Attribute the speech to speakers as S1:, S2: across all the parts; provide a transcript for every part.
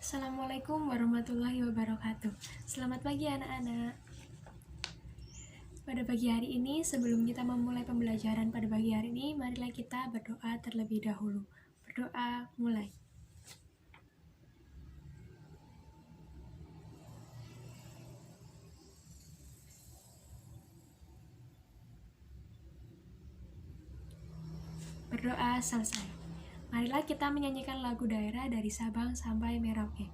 S1: Assalamualaikum warahmatullahi wabarakatuh. Selamat pagi anak-anak. Pada pagi hari ini, sebelum kita memulai pembelajaran pada pagi hari ini, marilah kita berdoa terlebih dahulu. Berdoa, mulai. Berdoa selesai. Marilah kita menyanyikan lagu daerah dari Sabang sampai Merauke.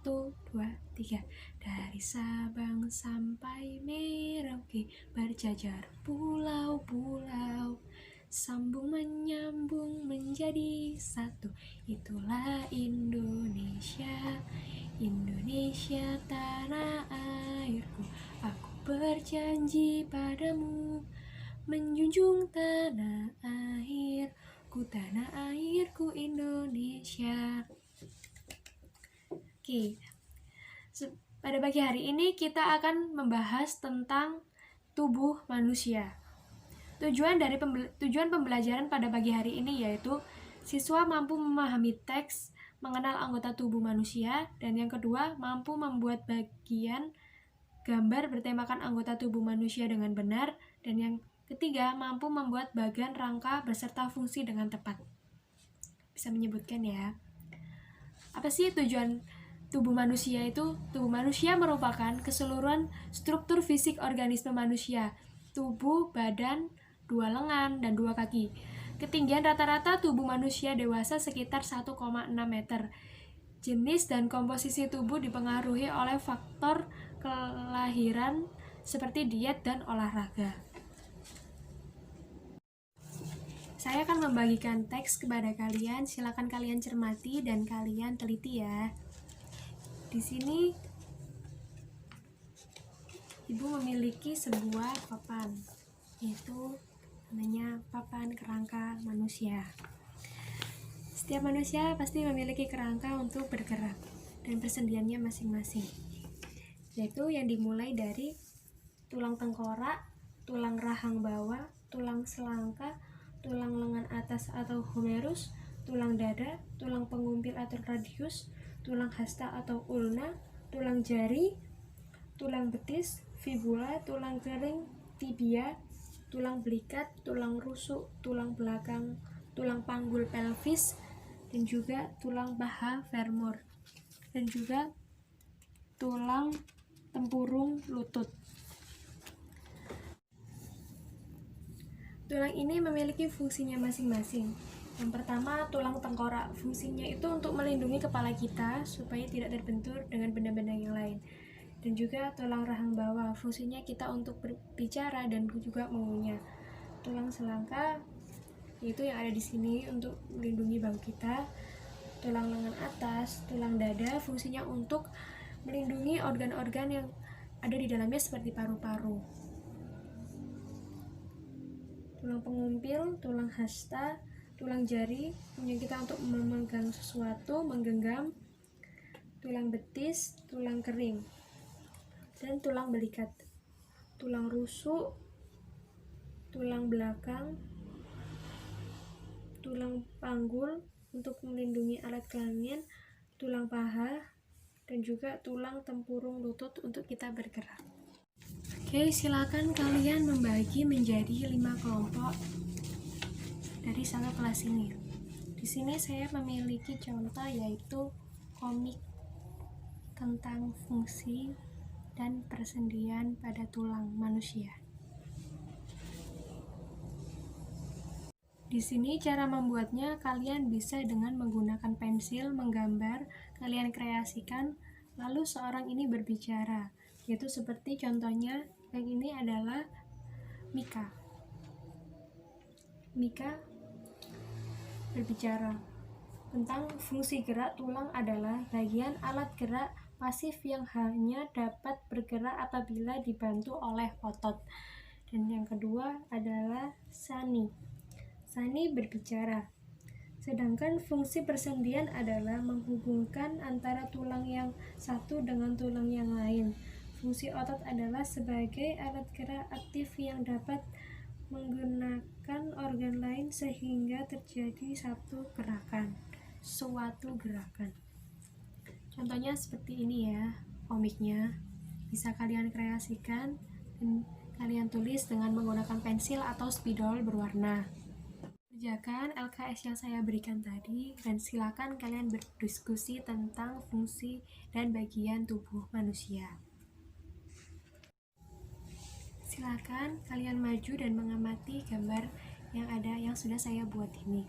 S1: 1, 2, 3. Dari Sabang sampai Merauke, berjajar pulau-pulau, sambung menyambung menjadi satu. Itulah Indonesia, Indonesia tanah airku. Aku berjanji padamu, menjunjung tanah airku, tanah airku Indonesia. Oke, pada pagi hari ini kita akan membahas tentang tubuh manusia. Tujuan pembelajaran pada pagi hari ini yaitu siswa mampu memahami teks, mengenal anggota tubuh manusia, dan yang kedua, mampu membuat bagian gambar bertemakan anggota tubuh manusia dengan benar, dan yang ketiga, mampu membuat bagian rangka beserta fungsi dengan tepat. Bisa menyebutkan ya. Apa sih tujuan tubuh manusia itu? Tubuh manusia merupakan keseluruhan struktur fisik organisme manusia. Tubuh, badan, 2 lengan, dan 2 kaki. Ketinggian rata-rata tubuh manusia dewasa sekitar 1,6 meter. Jenis dan komposisi tubuh dipengaruhi oleh faktor kelahiran seperti diet dan olahraga. Saya akan membagikan teks kepada kalian, silakan kalian cermati dan kalian teliti ya. Di sini Ibu memiliki sebuah papan, yaitu namanya papan kerangka manusia. Setiap manusia pasti memiliki kerangka untuk bergerak dan persendiannya masing-masing, yaitu yang dimulai dari tulang tengkorak, tulang rahang bawah, tulang selangka, tulang lengan atas atau humerus, tulang dada, tulang pengumpil atau radius, tulang hasta atau ulna, tulang jari, tulang betis, fibula, tulang kering, tibia, tulang belikat, tulang rusuk, tulang belakang, tulang panggul pelvis, dan juga tulang paha femur, dan juga tulang tempurung lutut. Tulang ini memiliki fungsinya masing-masing. Yang pertama, tulang tengkorak. Fungsinya itu untuk melindungi kepala kita supaya tidak terbentur dengan benda-benda yang lain. Dan juga tulang rahang bawah. Fungsinya kita untuk berbicara dan juga mengunyah. Tulang selangka itu yang ada di sini untuk melindungi bahu kita. Tulang lengan atas, tulang dada, fungsinya untuk melindungi organ-organ yang ada di dalamnya seperti paru-paru. Tulang pengumpil, tulang hasta, tulang jari, punya kita untuk memegang sesuatu, menggenggam. Tulang betis, tulang kering, dan tulang belikat. Tulang rusuk, tulang belakang, tulang panggul untuk melindungi alat kelamin, tulang paha, dan juga tulang tempurung lutut untuk kita bergerak. Oke, silakan kalian membagi menjadi 5 kelompok dari satu kelas ini. Di sini saya memiliki contoh yaitu komik tentang fungsi dan persendian pada tulang manusia. Di sini cara membuatnya kalian bisa dengan menggunakan pensil menggambar, kalian kreasikan, lalu seorang ini berbicara, yaitu seperti contohnya yang ini adalah Mika. Mika berbicara tentang fungsi gerak tulang adalah bagian alat gerak pasif yang hanya dapat bergerak apabila dibantu oleh otot. Dan yang kedua adalah Sani. Sani berbicara. Sedangkan fungsi persendian adalah menghubungkan antara tulang yang satu dengan tulang yang lain. Fungsi otot adalah sebagai alat gerak aktif yang dapat menggunakan organ lain sehingga terjadi suatu gerakan. Contohnya seperti ini ya, komiknya. Bisa kalian kreasikan dan kalian tulis dengan menggunakan pensil atau spidol berwarna. Kerjakan LKS yang saya berikan tadi dan silakan kalian berdiskusi tentang fungsi dan bagian tubuh manusia. Silakan kalian maju dan mengamati gambar yang sudah saya buat ini.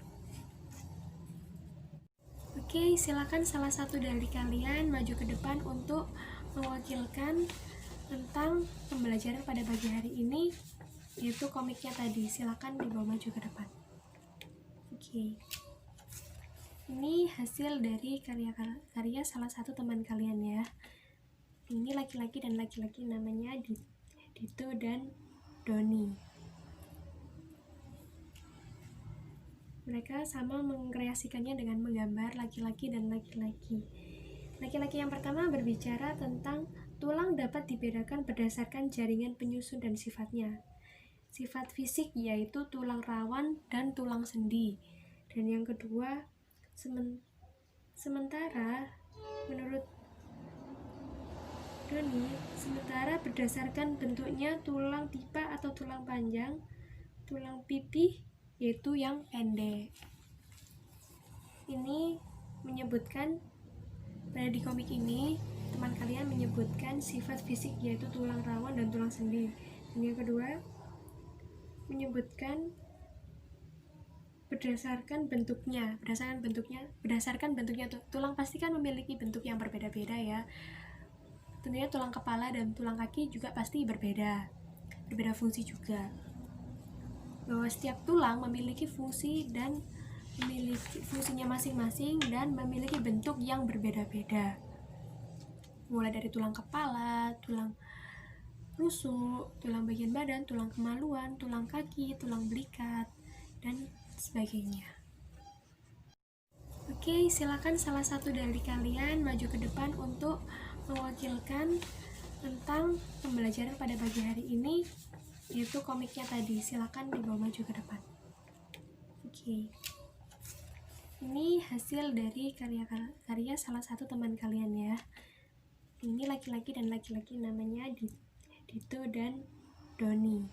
S1: Oke, silakan salah satu dari kalian maju ke depan untuk mewakilkan tentang pembelajaran pada pagi hari ini, yaitu komiknya tadi. Silakan dibawa maju ke depan. Oke. Ini hasil dari karya salah satu teman kalian ya. Ini laki-laki dan laki-laki, namanya Dito dan Doni. Mereka sama mengkreasikannya dengan menggambar laki-laki dan laki-laki. Laki-laki yang pertama berbicara tentang tulang dapat dibedakan berdasarkan jaringan penyusun dan sifatnya. Sifat fisik yaitu tulang rawan dan tulang sendi. Dan yang kedua, sementara menurut Doni, berdasarkan bentuknya tulang tipa atau tulang panjang, tulang pipih yaitu yang pendek. Ini menyebutkan, pada di komik ini teman kalian menyebutkan sifat fisik yaitu tulang rawan dan tulang sendi. Dan yang kedua menyebutkan berdasarkan bentuknya. Tulang pasti kan memiliki bentuk yang berbeda-beda ya. Tentunya tulang kepala dan tulang kaki juga pasti berbeda fungsi juga. Bahwa setiap tulang memiliki fungsi dan memiliki fungsinya masing-masing dan memiliki bentuk yang berbeda-beda. Mulai dari tulang kepala, tulang rusuk, tulang bagian badan, tulang kemaluan, tulang kaki, tulang belikat, dan sebagainya. Oke, silakan salah satu dari kalian maju ke depan untuk mewakilkan tentang pembelajaran pada pagi hari ini, yaitu komiknya tadi. Silakan dibawa maju ke depan. Oke. Ini hasil dari karya salah satu teman kalian ya. Ini laki-laki dan laki-laki, namanya Dito dan Doni.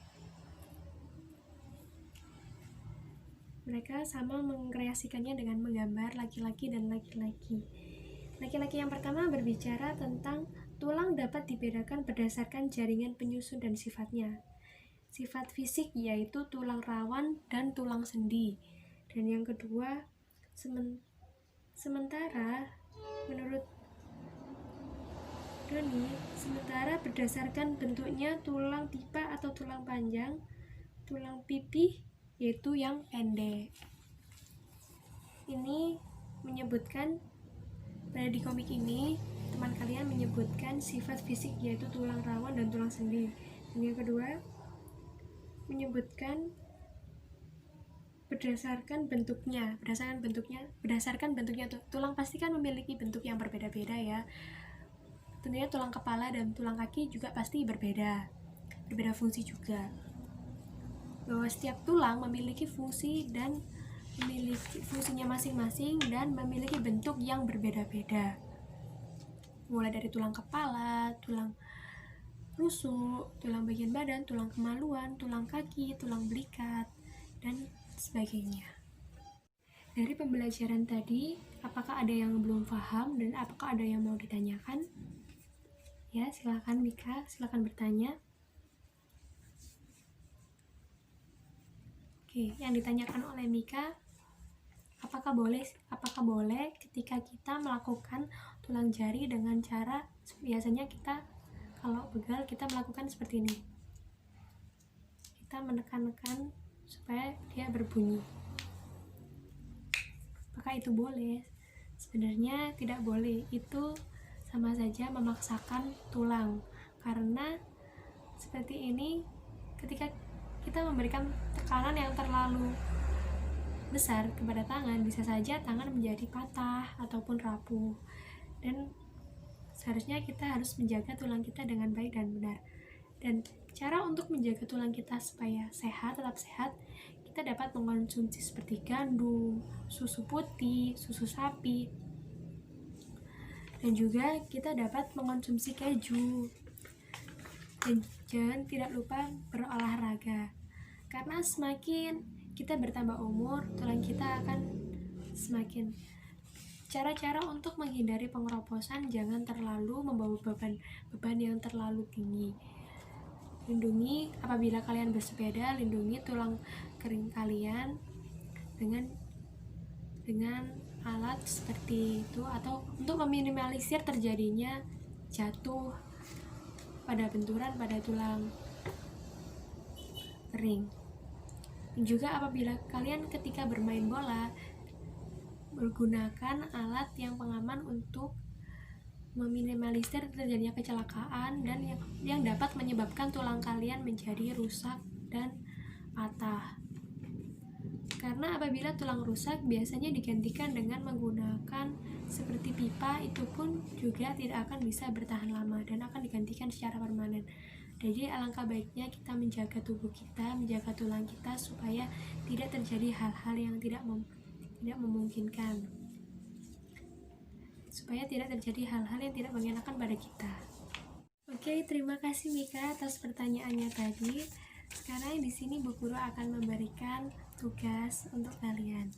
S1: Mereka sama mengkreasikannya dengan menggambar laki-laki dan laki-laki. Laki-laki yang pertama berbicara tentang tulang dapat dibedakan berdasarkan jaringan penyusun dan sifatnya. Sifat fisik yaitu tulang rawan dan tulang sendi. Dan yang kedua, sementara menurut Doni, berdasarkan bentuknya tulang tipa atau tulang panjang, tulang pipih yaitu yang pendek. Ini menyebutkan, pada di komik ini teman kalian menyebutkan sifat fisik yaitu tulang rawan dan tulang sendi. Dan yang kedua menyebutkan berdasarkan bentuknya. Tulang pasti kan memiliki bentuk yang berbeda-beda ya. Tentunya tulang kepala dan tulang kaki juga pasti berbeda fungsi juga. Bahwa setiap tulang memiliki fungsi dan memiliki fungsinya masing-masing dan memiliki bentuk yang berbeda-beda. Mulai dari tulang kepala, tulang rusuk, tulang bagian badan, tulang kemaluan, tulang kaki, tulang belikat, dan sebagainya. Dari pembelajaran tadi, apakah ada yang belum paham dan apakah ada yang mau ditanyakan? Ya, silakan Mika, silakan bertanya. Oke, yang ditanyakan oleh Mika, apakah boleh ketika kita melakukan tulang jari dengan cara, biasanya kita kalau pegal kita melakukan seperti ini. Kita menekan-nekan supaya dia berbunyi. Apakah itu boleh? Sebenarnya tidak boleh. Itu sama saja memaksakan tulang. Karena seperti ini, ketika kita memberikan tekanan yang terlalu besar kepada tangan, bisa saja tangan menjadi patah ataupun rapuh. Dan seharusnya kita harus menjaga tulang kita dengan baik dan benar. Dan cara untuk menjaga tulang kita supaya tetap sehat, kita dapat mengkonsumsi seperti gandum, susu putih, susu sapi, Dan juga kita dapat mengonsumsi keju. Dan tidak lupa berolahraga, karena semakin kita bertambah umur, tulang kita akan semakin. Cara-cara untuk menghindari pengeroposan: jangan terlalu membawa beban yang terlalu tinggi. Lindungi, apabila kalian bersepeda, lindungi tulang kering kalian dengan alat seperti itu, atau untuk meminimalisir terjadinya jatuh pada benturan pada tulang kering. Dan juga apabila kalian ketika bermain bola, menggunakan alat yang pengaman untuk meminimalisir terjadinya kecelakaan dan yang dapat menyebabkan tulang kalian menjadi rusak dan patah. Karena apabila tulang rusak biasanya digantikan dengan menggunakan seperti pipa, itu pun juga tidak akan bisa bertahan lama dan akan digantikan secara permanen. Jadi alangkah baiknya kita menjaga tubuh kita, menjaga tulang kita supaya tidak terjadi hal-hal yang tidak memungkinkan. Supaya tidak terjadi hal-hal yang tidak mengenakan pada kita. Oke, terima kasih Mika atas pertanyaannya tadi. Sekarang di sini Bu Guru akan memberikan tugas untuk kalian.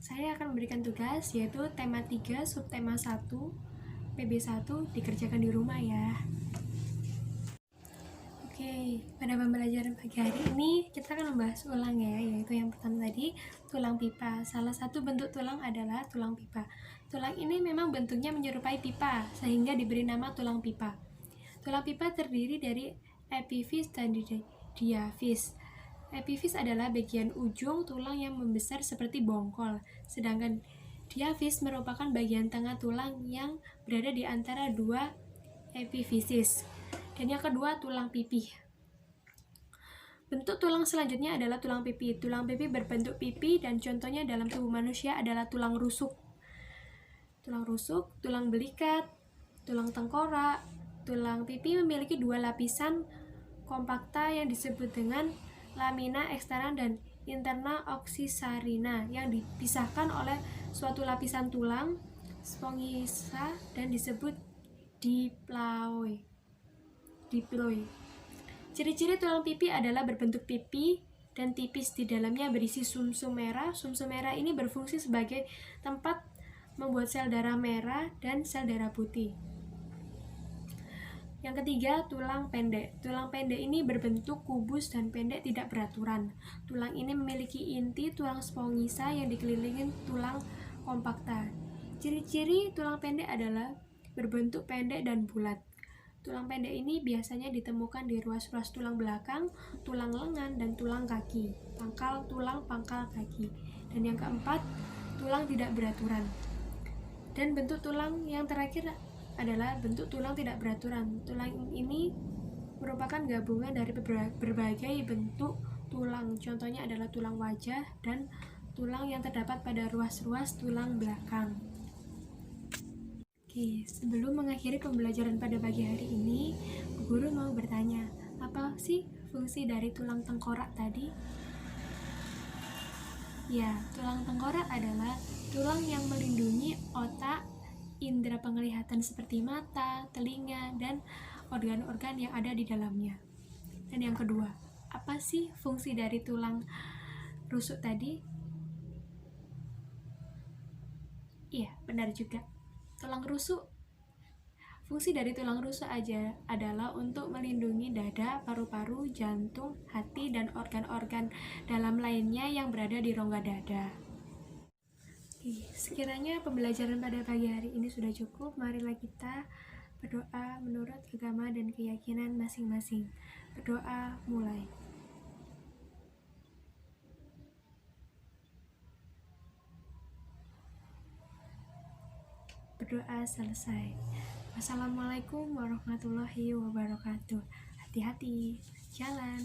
S1: Saya akan memberikan tugas yaitu tema 3 subtema 1 PB1 dikerjakan di rumah ya. Oke, pada pembelajaran pagi hari ini kita akan membahas ulang ya, yaitu yang pertama tadi tulang pipa. Salah satu bentuk tulang adalah tulang pipa. Tulang ini memang bentuknya menyerupai pipa sehingga diberi nama tulang pipa. Tulang pipa terdiri dari epifis dan diafis. Epifis adalah bagian ujung tulang yang membesar seperti bongkol, sedangkan diafis merupakan bagian tengah tulang yang berada di antara dua epifisis. Dan yang kedua, tulang pipi. Bentuk tulang selanjutnya adalah tulang pipi. Tulang pipi berbentuk pipi dan contohnya dalam tubuh manusia adalah tulang rusuk. Tulang rusuk, tulang belikat, tulang tengkorak. Tulang pipi memiliki dua lapisan kompakta yang disebut dengan lamina eksterna dan interna oxysarina yang dipisahkan oleh suatu lapisan tulang spongisa dan disebut diploid. Ciri-ciri tulang pipi adalah berbentuk pipi dan tipis, di dalamnya berisi sumsum merah. Sumsum merah ini berfungsi sebagai tempat membuat sel darah merah dan sel darah putih. Yang ketiga, tulang pendek. Tulang pendek ini berbentuk kubus dan pendek, tidak beraturan. Tulang ini memiliki inti tulang spongisa yang dikelilingi tulang kompakta. Ciri-ciri tulang pendek adalah berbentuk pendek dan bulat. Tulang pendek ini biasanya ditemukan di ruas-ruas tulang belakang, tulang lengan, dan tulang kaki, tulang pangkal kaki. Dan yang keempat, tulang tidak beraturan. Dan bentuk tulang yang terakhir adalah bentuk tulang tidak beraturan. Tulang ini merupakan gabungan dari berbagai bentuk tulang. Contohnya adalah tulang wajah dan tulang yang terdapat pada ruas-ruas tulang belakang. Oke, sebelum mengakhiri pembelajaran pada pagi hari ini, Bu Guru mau bertanya, apa sih fungsi dari tulang tengkorak tadi? Ya, tulang tengkorak adalah tulang yang melindungi otak, indera penglihatan seperti mata, telinga, dan organ-organ yang ada di dalamnya. Dan yang kedua, apa sih fungsi dari tulang rusuk tadi? Iya, benar juga. Fungsi dari tulang rusuk adalah untuk melindungi dada, paru-paru, jantung, hati, dan organ-organ dalam lainnya yang berada di rongga dada. Sekiranya pembelajaran pada pagi hari ini sudah cukup, marilah kita berdoa menurut agama dan keyakinan masing-masing. Berdoa mulai. Berdoa selesai. Wassalamualaikum warahmatullahi wabarakatuh. Hati-hati, jalan.